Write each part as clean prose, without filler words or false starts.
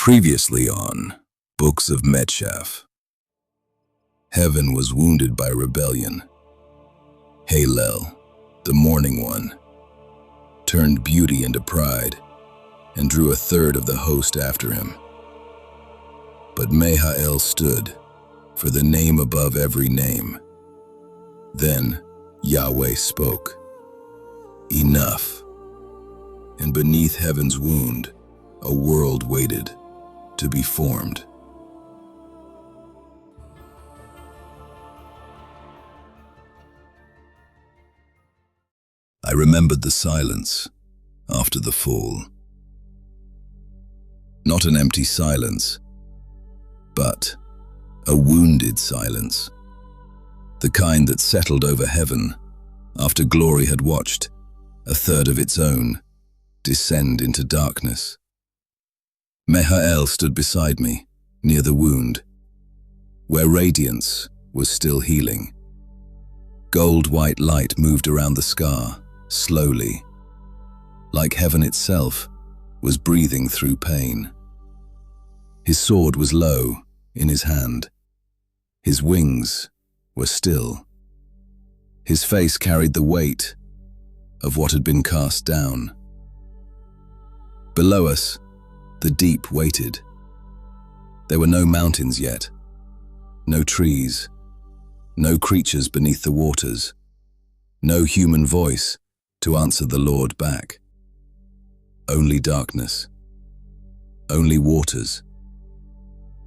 Previously on Books of Metshaf. Heaven was wounded by rebellion. YHWH, the Morning One, turned beauty into pride and drew a third of the host after him. But YHWH stood for the name above every name. Then Yahweh spoke, "Enough." And beneath heaven's wound, a world waited to be formed. I remembered the silence after the fall. Not an empty silence, but a wounded silence. The kind that settled over heaven after glory had watched a third of its own descend into darkness. YHWH stood beside me, near the wound, where radiance was still healing. Gold-white light moved around the scar, slowly, like heaven itself was breathing through pain. His sword was low in his hand. His wings were still. His face carried the weight of what had been cast down. Below us, the deep waited. There were no mountains yet, no trees, no creatures beneath the waters, no human voice to answer the Lord back. Only darkness, only waters,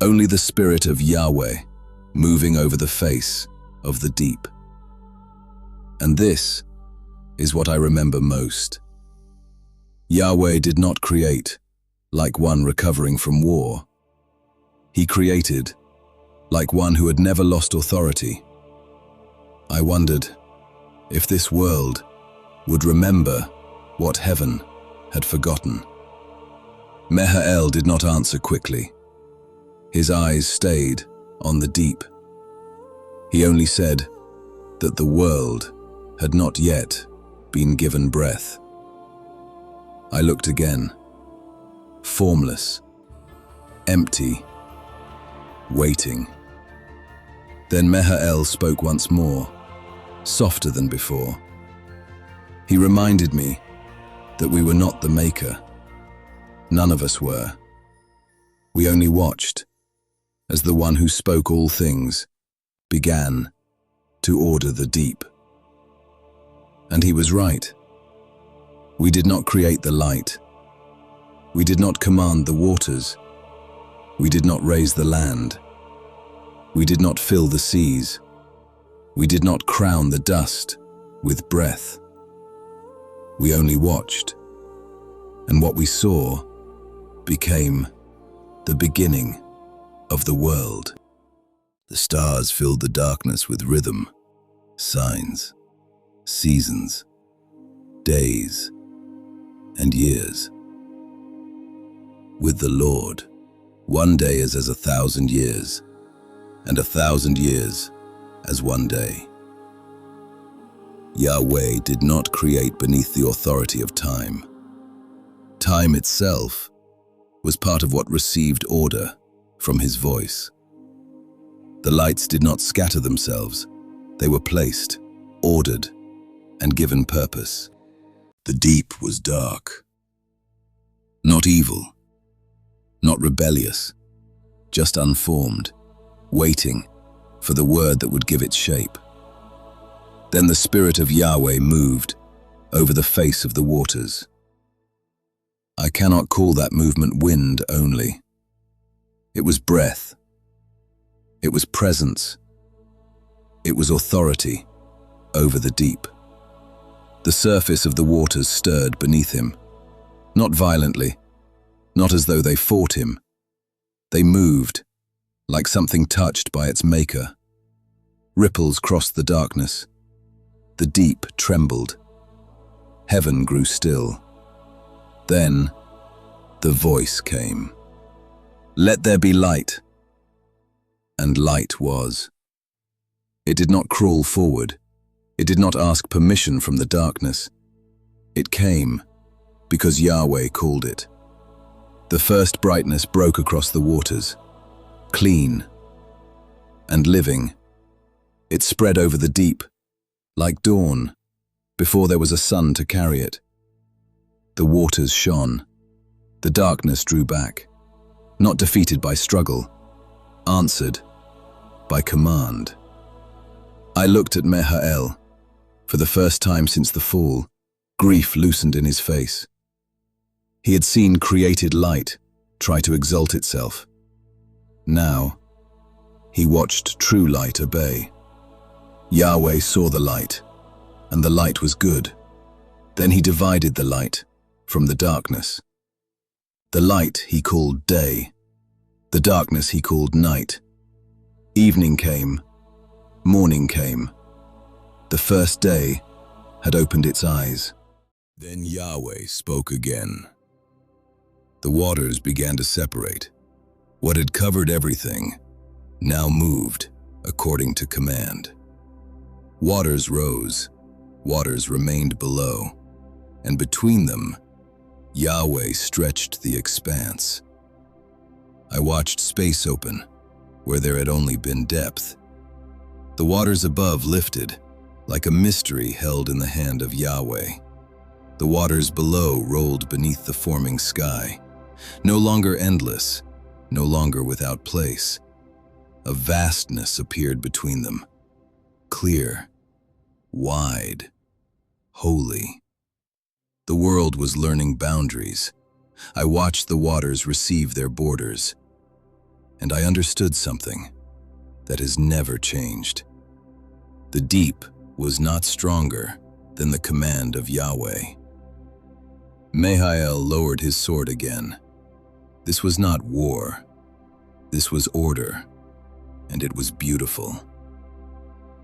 only the Spirit of Yahweh moving over the face of the deep. And this is what I remember most. Yahweh did not create like one recovering from war. He created like one who had never lost authority. I wondered if this world would remember what heaven had forgotten. YHWH did not answer quickly. His eyes stayed on the deep. He only said that the world had not yet been given breath. I looked again. Formless, empty, waiting. Then YHWH spoke once more, softer than before. He reminded me that we were not the maker. None of us were. We only watched as the one who spoke all things began to order the deep. And he was right. We did not create the light. We did not command the waters. We did not raise the land. We did not fill the seas. We did not crown the dust with breath. We only watched, and what we saw became the beginning of the world. The stars filled the darkness with rhythm, signs, seasons, days, and years. With the Lord, one day is as 1,000 years, and 1,000 years as one day. Yahweh did not create beneath the authority of time. Time itself was part of what received order from his voice. The lights did not scatter themselves. They were placed, ordered, and given purpose. The deep was dark, not evil, not rebellious, just unformed, waiting for the word that would give it shape. Then the Spirit of Yahweh moved over the face of the waters. I cannot call that movement wind only. It was breath. It was presence. It was authority over the deep. The surface of the waters stirred beneath him, not violently, not as though they fought him. They moved, like something touched by its maker. Ripples crossed the darkness. The deep trembled. Heaven grew still. Then the voice came. "Let there be light." And light was. It did not crawl forward. It did not ask permission from the darkness. It came because Yahweh called it. The first brightness broke across the waters, clean and living. It spread over the deep, like dawn, before there was a sun to carry it. The waters shone. The darkness drew back, not defeated by struggle, answered by command. I looked at Metshaf. For the first time since the fall, grief loosened in his face. He had seen created light try to exalt itself. Now, he watched true light obey. Yahweh saw the light, and the light was good. Then he divided the light from the darkness. The light he called day, the darkness he called night. Evening came, morning came. The first day had opened its eyes. Then Yahweh spoke again. The waters began to separate. What had covered everything now moved according to command. Waters rose, waters remained below, and between them, Yahweh stretched the expanse. I watched space open, where there had only been depth. The waters above lifted, like a mystery held in the hand of Yahweh. The waters below rolled beneath the forming sky, no longer endless, no longer without place. A vastness appeared between them, clear, wide, holy. The world was learning boundaries. I watched the waters receive their borders, and I understood something that has never changed. The deep was not stronger than the command of Yahweh. Metshaf lowered his sword again. This was not war. This was order, and it was beautiful.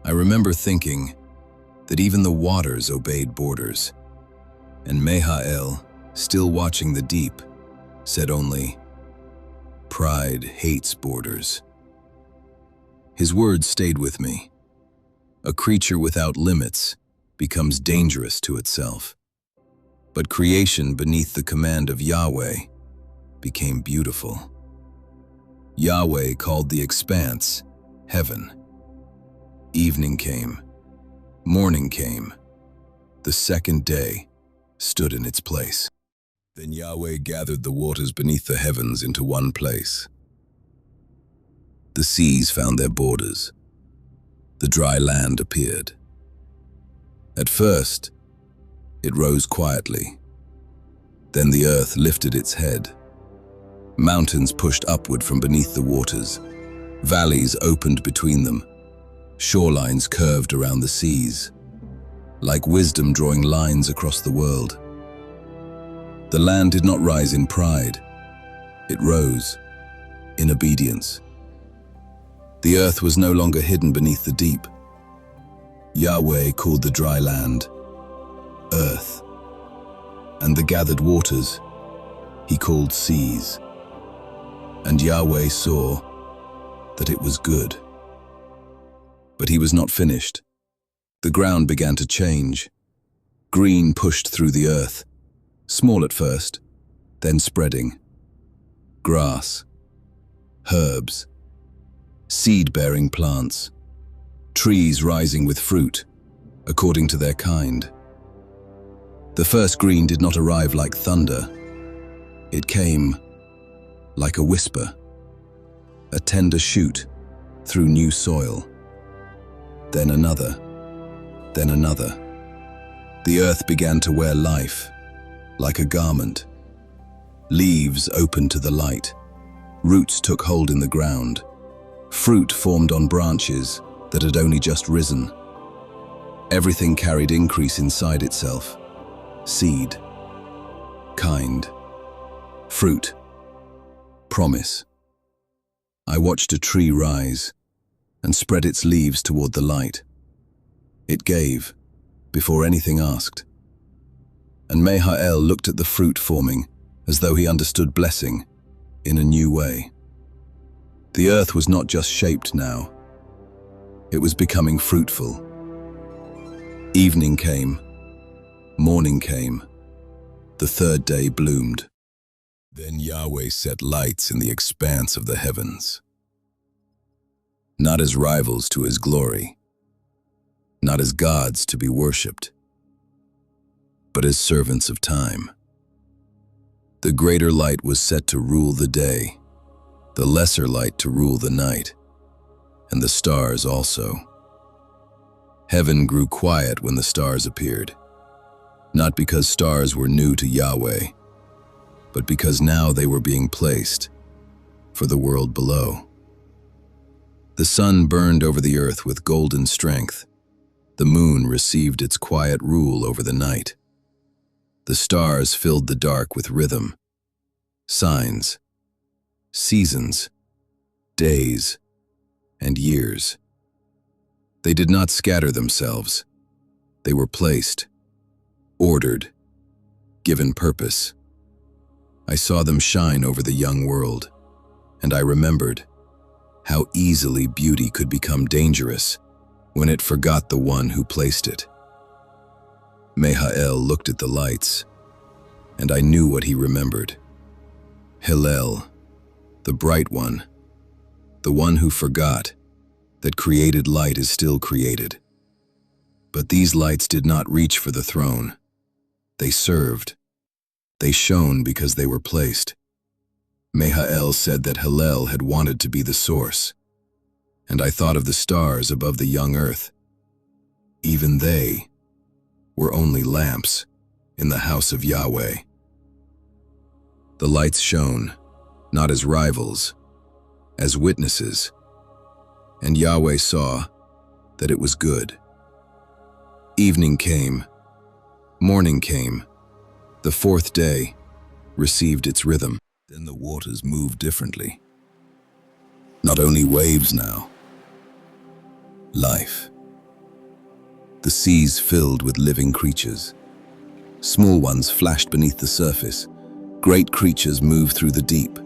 I remember thinking that even the waters obeyed borders, and Metshaf, still watching the deep, said only, "Pride hates borders." His words stayed with me. A creature without limits becomes dangerous to itself. But creation beneath the command of Yahweh became beautiful. Yahweh called the expanse heaven. Evening came, morning came. The second day stood in its place. Then Yahweh gathered the waters beneath the heavens into one place. The seas found their borders. The dry land appeared. At first, it rose quietly. Then the earth lifted its head. Mountains pushed upward from beneath the waters. Valleys opened between them. Shorelines curved around the seas, like wisdom drawing lines across the world. The land did not rise in pride. It rose in obedience. The earth was no longer hidden beneath the deep. Yahweh called the dry land earth, and the gathered waters he called seas. And Yahweh saw that it was good. But he was not finished. The ground began to change. Green pushed through the earth, small at first, then spreading. Grass, herbs, seed-bearing plants, trees rising with fruit, according to their kind. The first green did not arrive like thunder. It came like a whisper, a tender shoot through new soil. Then another, then another. The earth began to wear life, like a garment. Leaves opened to the light. Roots took hold in the ground. Fruit formed on branches that had only just risen. Everything carried increase inside itself. Seed, kind, fruit, promise. I watched a tree rise and spread its leaves toward the light. It gave before anything asked. And Metshaf looked at the fruit forming as though he understood blessing in a new way. The earth was not just shaped now. It was becoming fruitful. Evening came, morning came, the third day bloomed. Then Yahweh set lights in the expanse of the heavens, not as rivals to his glory, not as gods to be worshipped, but as servants of time. The greater light was set to rule the day, the lesser light to rule the night, and the stars also. Heaven grew quiet when the stars appeared, not because stars were new to Yahweh, but because now they were being placed for the world below. The sun burned over the earth with golden strength. The moon received its quiet rule over the night. The stars filled the dark with rhythm, signs, seasons, days, and years. They did not scatter themselves. They were placed, ordered, given purpose. I saw them shine over the young world, and I remembered how easily beauty could become dangerous when it forgot the one who placed it. YHWH looked at the lights, and I knew what he remembered. Hillel, the bright one, the one who forgot that created light is still created. But these lights did not reach for the throne. They served. They shone because they were placed. YHWH said that Hillel had wanted to be the source, and I thought of the stars above the young earth. Even they were only lamps in the house of Yahweh. The lights shone, not as rivals, as witnesses, and Yahweh saw that it was good. Evening came, morning came, the fourth day received its rhythm. Then the waters moved differently. Not only waves now, life. The seas filled with living creatures. Small ones flashed beneath the surface. Great creatures moved through the deep.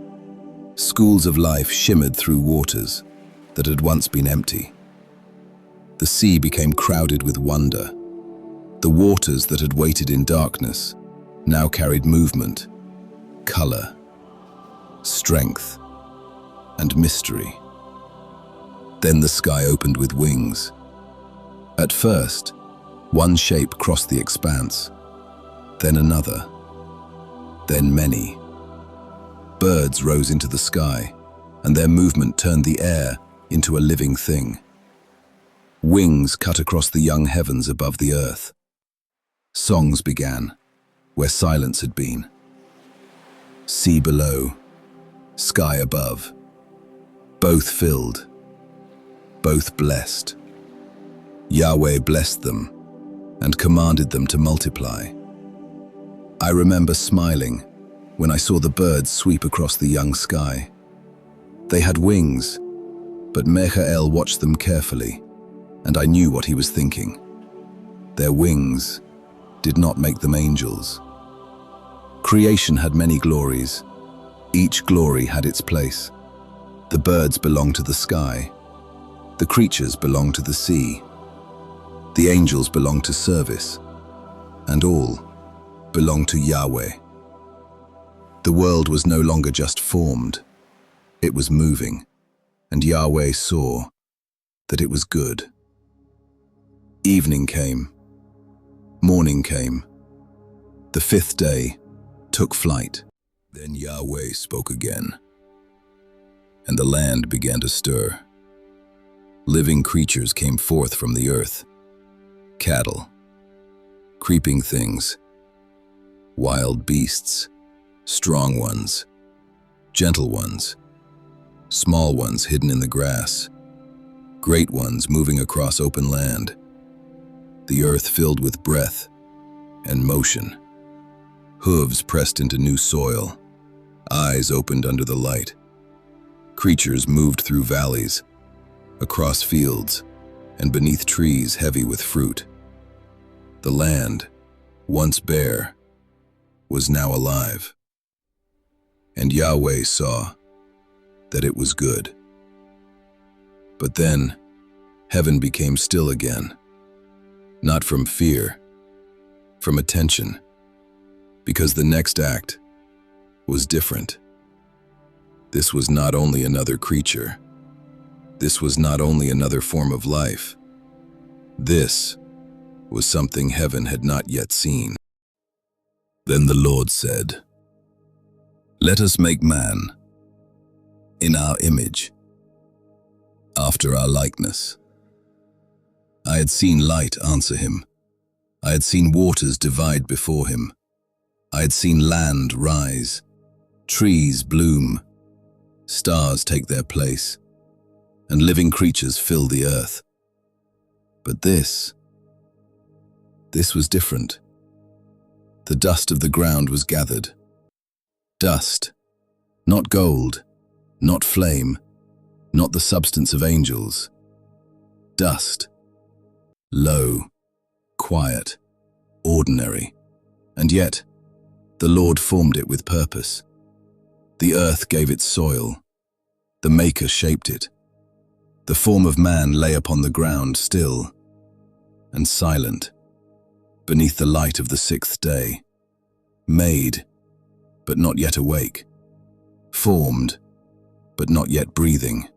Schools of life shimmered through waters that had once been empty. The sea became crowded with wonder. The waters that had waited in darkness now carried movement, color, strength, and mystery. Then the sky opened with wings. At first, one shape crossed the expanse, then another, then many. Birds rose into the sky, and their movement turned the air into a living thing. Wings cut across the young heavens above the earth. Songs began where silence had been. Sea below, sky above, both filled, both blessed. Yahweh blessed them and commanded them to multiply. I remember smiling when I saw the birds sweep across the young sky. They had wings, but YHWH watched them carefully, and I knew what he was thinking. Their wings did not make them angels. Creation had many glories. Each glory had its place. The birds belonged to the sky. The creatures belonged to the sea. The angels belonged to service. And all belonged to Yahweh. The world was no longer just formed. It was moving, and Yahweh saw that it was good. Evening came. Morning came. The fifth day took flight. Then Yahweh spoke again, and the land began to stir. Living creatures came forth from the earth. Cattle, creeping things, wild beasts, strong ones, gentle ones, small ones hidden in the grass, great ones moving across open land. The earth filled with breath and motion. Hooves pressed into new soil, eyes opened under the light. Creatures moved through valleys, across fields, and beneath trees heavy with fruit. The land, once bare, was now alive. And Yahweh saw that it was good. But then, heaven became still again, not from fear, from attention, because the next act was different. This was not only another creature. This was not only another form of life. This was something heaven had not yet seen. Then the Lord said, "Let us make man in our image, after our likeness." I had seen light answer him. I had seen waters divide before him. I had seen land rise, trees bloom, stars take their place, and living creatures fill the earth. But this was different. The dust of the ground was gathered. Dust, not gold, not flame, not the substance of angels. Dust, low, quiet, ordinary, and yet the Lord formed it with purpose. The earth gave it soil. The Maker shaped it. The form of man lay upon the ground still and silent, beneath the light of the sixth day, made, but not yet awake, formed, but not yet breathing.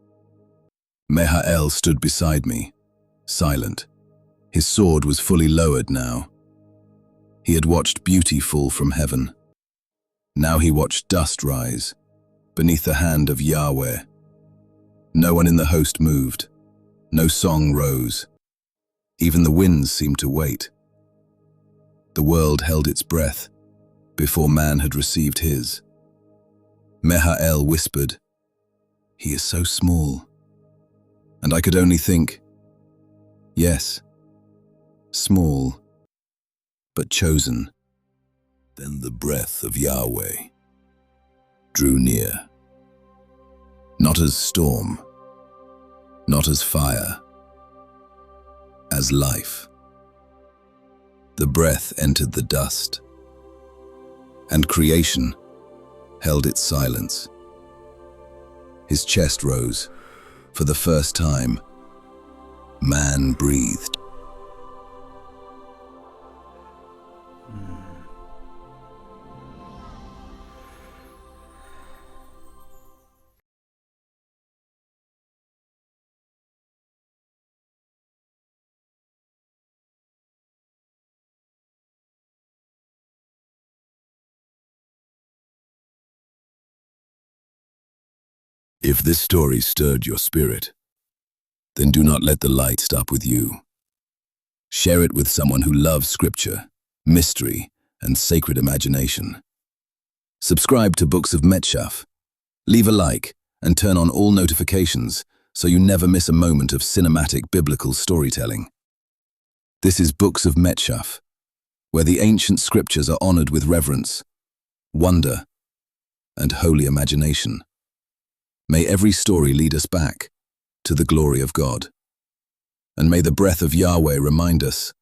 YHWH stood beside me, silent. His sword was fully lowered now. He had watched beauty fall from heaven. Now he watched dust rise, beneath the hand of Yahweh. No one in the host moved. No song rose. Even the winds seemed to wait. The world held its breath before man had received his. YHWH whispered, "He is so small." And I could only think, yes, small, but chosen. Then the breath of Yahweh drew near, not as storm, not as fire, as life. The breath entered the dust, and creation held its silence. His chest rose. For the first time, man breathed. If this story stirred your spirit, then do not let the light stop with you. Share it with someone who loves scripture, mystery, and sacred imagination. Subscribe to Books of Metshaf, leave a like, and turn on all notifications so you never miss a moment of cinematic biblical storytelling. This is Books of Metshaf, where the ancient scriptures are honored with reverence, wonder, and holy imagination. May every story lead us back to the glory of God. And may the breath of Yahweh remind us